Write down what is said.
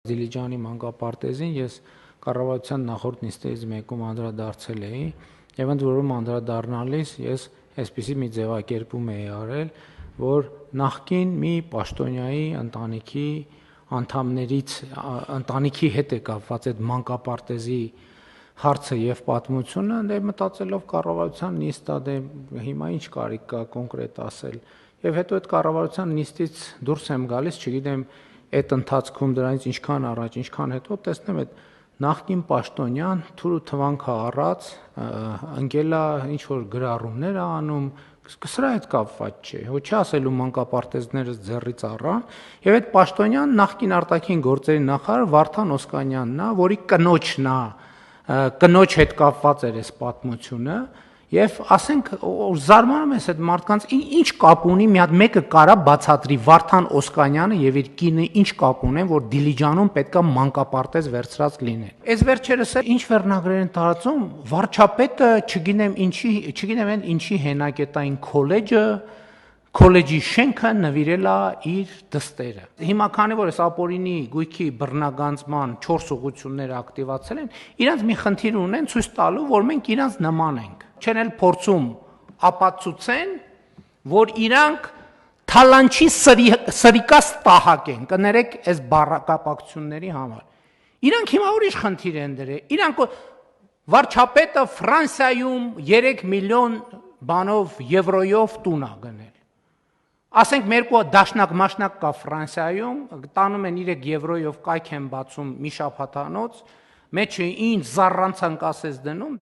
Դիլիջանի մանկապարտեզին ես կառավարության նախորդ նիստերից մեկում անդրադարձել էի եւ ընդ որում անդրադառնալիս ես այսպիսի մի ձևակերպում էի արել, որ նախկին մի պաշտոնյայի ընտանիքի ընտանիքի հետ է կապված այդ մանկապարտեզի հարցը եւ պատմությունը, մտածելով կառավարության նիստ է, հիմա ինչ կարիք կա կոնկրետ ասել։ Եվ հետո այդ կառավարության նիստից դուրս եմ գալիս, չգիտեմ այդ ընթացքում դրանից ինչքան առաջ, ինչքան հետո տեսնեմ այդ նախկին պաշտոնյան թուրու թվանքը առած ընկելա ինչ որ գրառումներ է անում, սրա հետ կապված չէ, ոչ ասելու մանկապարտեզները ձեռից առան, եւ այդ պաշտոնյան նախկին արտաքին գործերի նախարար Վարդան Օսկանյանն է, որի կնոջն է, կնոջ հետ կապված էր այս պատմությունը, եւ ասենք զարմանում ես այդ մարդկանց ինչ կապ ունի, մի հատ մեկը կարա բացատրի Վարդան Օսկանյանը եւ իր կինը ինչ կապ ունեն, որ Դիլիջանում պետքա մանկապարտեզ վերցրած լինեն։ Այս վերջերս ինչ վերնագրեր են տարածում, վարչապետը, չգիտեմ ինչի հենակետային քոլեջի շենքը նվիրել է իր դստերը։ Հիմա քանի որ այս ապօրինի գույքի բռնագանձման 4 ուղղությունները ակտիվացել են, իրանց մի խնդիր ունեն ցույց տալու, որ մենք իրանց նման ենք։ Չեն էլ փորձում ապացուցեն, որ իրանք թալանչի սրիկա ստահակ են, կներեք այս բառակապակցությունների համար։ Իրանք հիմա ուրիշ խնդիր են դրել։ Իրանք վարչապետը Ֆրանսիայում 3 միլիոն եվրոյով տուն է գնել։ Ասենք մերկու դաշնակ կա Ֆրանսիայում, տանում են 3 եվրոյով կայք են բացում մի շաբաթանոց, մեջը ինչ զառանցանք ասես դնում,